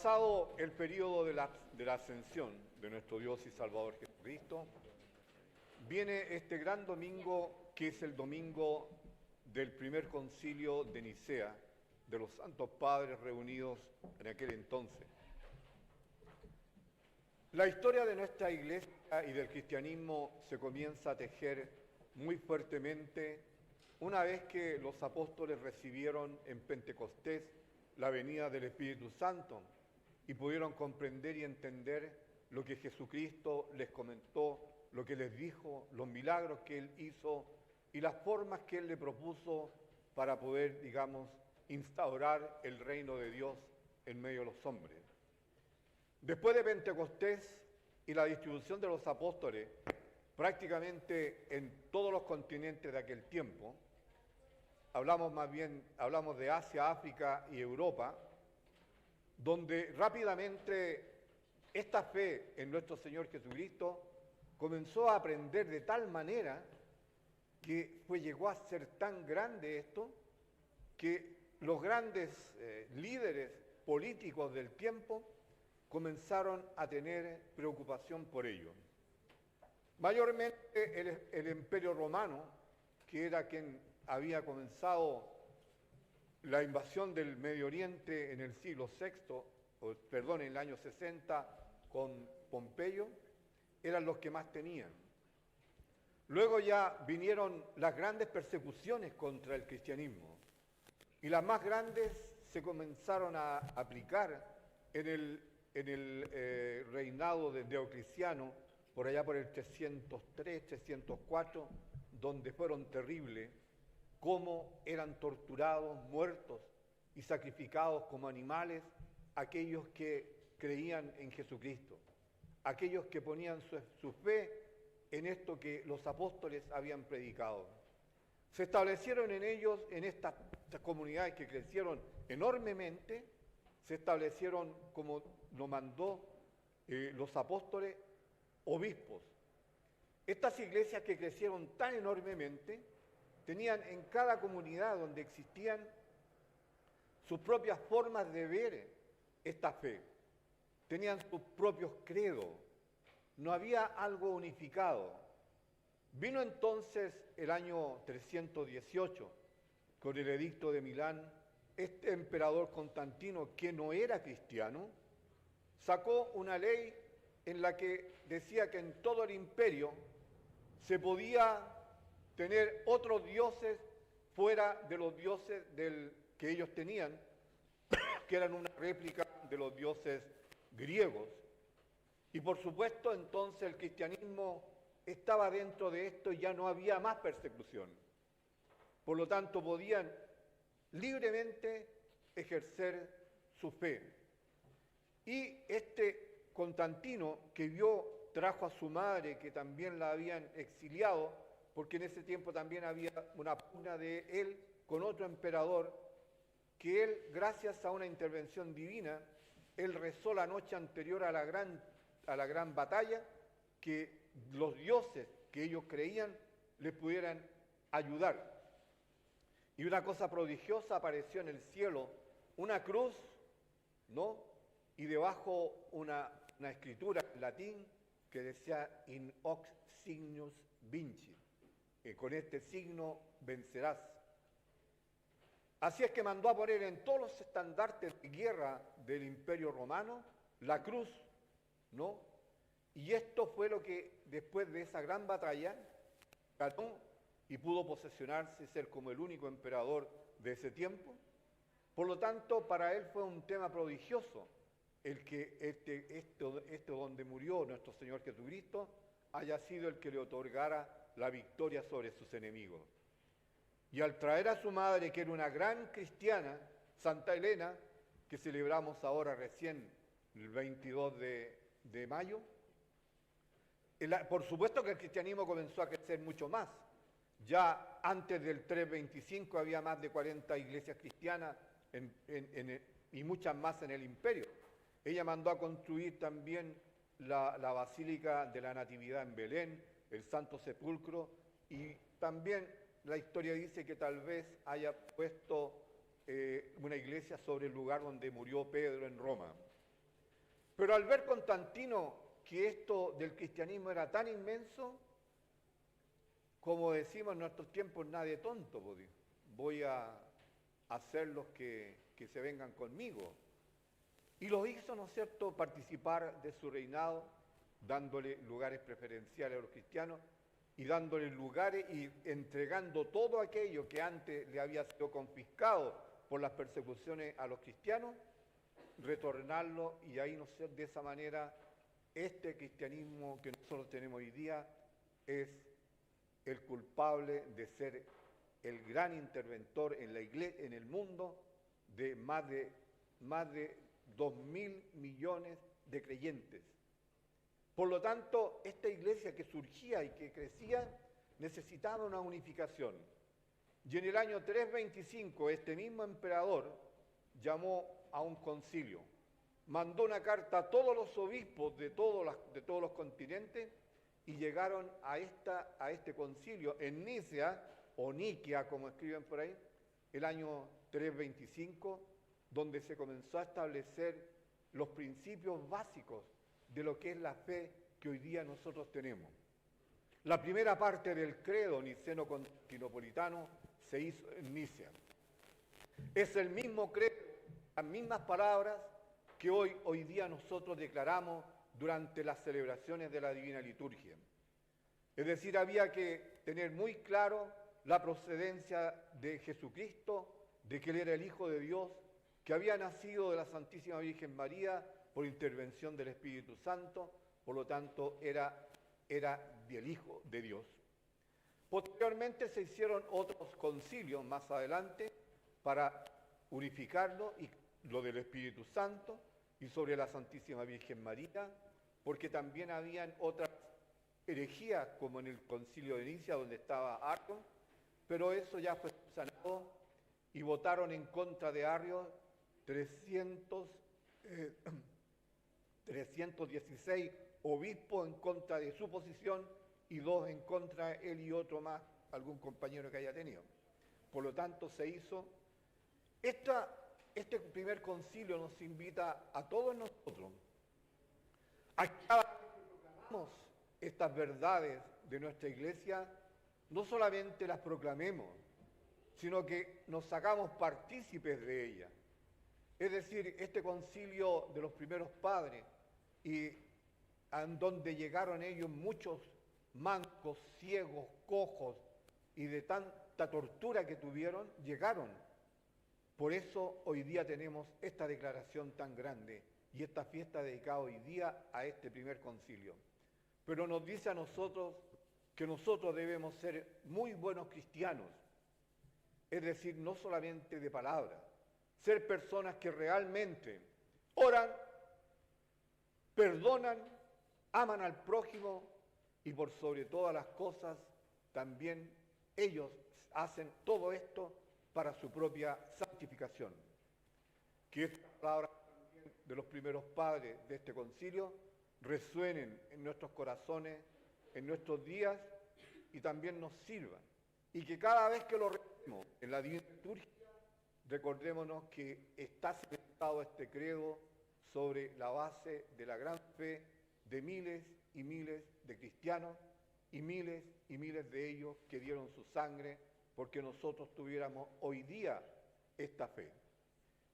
Pasado el periodo de la ascensión de nuestro Dios y Salvador Jesucristo, viene este gran domingo que es el domingo del primer concilio de Nicea, de los santos padres reunidos en aquel entonces. La historia de nuestra iglesia y del cristianismo se comienza a tejer muy fuertemente una vez que los apóstoles recibieron en Pentecostés la venida del Espíritu Santo y pudieron comprender y entender lo que Jesucristo les comentó, lo que les dijo, los milagros que Él hizo y las formas que Él le propuso para poder, digamos, instaurar el reino de Dios en medio de los hombres. Después de Pentecostés y la distribución de los apóstoles, prácticamente en todos los continentes de aquel tiempo, hablamos de Asia, África y Europa, donde rápidamente esta fe en nuestro Señor Jesucristo comenzó a aprender de tal manera que llegó a ser tan grande esto, que los grandes líderes políticos del tiempo comenzaron a tener preocupación por ello. Mayormente el Imperio Romano, que era quien había comenzado la invasión del Medio Oriente en el siglo VI, en el año 60 con Pompeyo, eran los que más tenían. Luego ya vinieron las grandes persecuciones contra el cristianismo y las más grandes se comenzaron a aplicar en el reinado de Diocleciano, por allá por el 303, 304, donde fueron terribles, cómo eran torturados, muertos y sacrificados como animales aquellos que creían en Jesucristo, aquellos que ponían su fe en esto que los apóstoles habían predicado. Se establecieron en ellos, en estas comunidades que crecieron enormemente, se establecieron, como lo mandó los apóstoles, obispos. Estas iglesias que crecieron tan enormemente tenían en cada comunidad donde existían sus propias formas de ver esta fe, tenían sus propios credos, no había algo unificado. Vino entonces el año 318, con el edicto de Milán, este emperador Constantino, que no era cristiano, sacó una ley en la que decía que en todo el imperio se podía tener otros dioses fuera de los dioses que ellos tenían, que eran una réplica de los dioses griegos. Y por supuesto entonces el cristianismo estaba dentro de esto y ya no había más persecución. Por lo tanto podían libremente ejercer su fe. Y este Constantino, que trajo a su madre, que también la habían exiliado, porque en ese tiempo también había una pugna de él con otro emperador, que él, gracias a una intervención divina, él rezó la noche anterior a la gran batalla, que los dioses que ellos creían les pudieran ayudar. Y una cosa prodigiosa apareció en el cielo, una cruz, ¿no? Y debajo una escritura en latín que decía in hoc signus vinci, con este signo vencerás. Así es que mandó a poner en todos los estandartes de guerra del Imperio Romano la cruz, ¿no? Y esto fue lo que después de esa gran batalla ganó y pudo posesionarse, ser como el único emperador de ese tiempo. Por lo tanto, para él fue un tema prodigioso el que esto donde murió nuestro Señor Jesucristo haya sido el que le otorgara la victoria sobre sus enemigos. Y al traer a su madre, que era una gran cristiana, Santa Elena, que celebramos ahora recién, el 22 de mayo, por supuesto que el cristianismo comenzó a crecer mucho más. Ya antes del 325 había más de 40 iglesias cristianas y muchas más en el imperio. Ella mandó a construir también la Basílica de la Natividad en Belén, el Santo Sepulcro, y también la historia dice que tal vez haya puesto una iglesia sobre el lugar donde murió Pedro en Roma. Pero al ver Constantino que esto del cristianismo era tan inmenso, como decimos en nuestros tiempos, nadie tonto, pues, dijo, voy a hacerlos que se vengan conmigo. Y los hizo, ¿no es cierto?, participar de su reinado, dándole lugares preferenciales a los cristianos y dándole lugares y entregando todo aquello que antes le había sido confiscado por las persecuciones a los cristianos, retornarlo, y ahí, no sé, de esa manera este cristianismo que nosotros tenemos hoy día es el culpable de ser el gran interventor en la iglesia, en el mundo, de más de 2.000 millones de creyentes. Por lo tanto, esta iglesia que surgía y que crecía necesitaba una unificación. Y en el año 325 este mismo emperador llamó a un concilio, mandó una carta a todos los obispos de todos los continentes y llegaron a este concilio en Nicea, o Niquea, como escriben por ahí, el año 325, donde se comenzó a establecer los principios básicos de lo que es la fe que hoy día nosotros tenemos. La primera parte del credo niceno-constantinopolitano se hizo en Nicea. Es el mismo credo, las mismas palabras que hoy día nosotros declaramos durante las celebraciones de la Divina Liturgia. Es decir, había que tener muy claro la procedencia de Jesucristo, de que Él era el Hijo de Dios, que había nacido de la Santísima Virgen María por intervención del Espíritu Santo, por lo tanto era del Hijo de Dios. Posteriormente se hicieron otros concilios más adelante para unificarlo, y lo del Espíritu Santo y sobre la Santísima Virgen María, porque también habían otras herejías, como en el concilio de Nicea, donde estaba Arrio, pero eso ya fue sanado y votaron en contra de Arrio 316 obispos en contra de su posición y 2 en contra de él y otro más, algún compañero que haya tenido. Por lo tanto, se hizo. Este primer concilio nos invita a todos nosotros a que cada vez que proclamamos estas verdades de nuestra iglesia, no solamente las proclamemos, sino que nos hagamos partícipes de ellas. Es decir, este concilio de los primeros padres, y en donde llegaron ellos muchos mancos, ciegos, cojos, y de tanta tortura que tuvieron, llegaron. Por eso hoy día tenemos esta declaración tan grande y esta fiesta dedicada hoy día a este primer concilio. Pero nos dice a nosotros que nosotros debemos ser muy buenos cristianos, es decir, no solamente de palabra, ser personas que realmente oran, perdonan, aman al prójimo y por sobre todas las cosas también ellos hacen todo esto para su propia santificación. Que estas palabras también de los primeros padres de este concilio resuenen en nuestros corazones, en nuestros días, y también nos sirvan. Y que cada vez que lo recemos en la Divina Liturgia, recordémonos que está cimentado este credo sobre la base de la gran fe de miles y miles de cristianos y miles de ellos que dieron su sangre porque nosotros tuviéramos hoy día esta fe.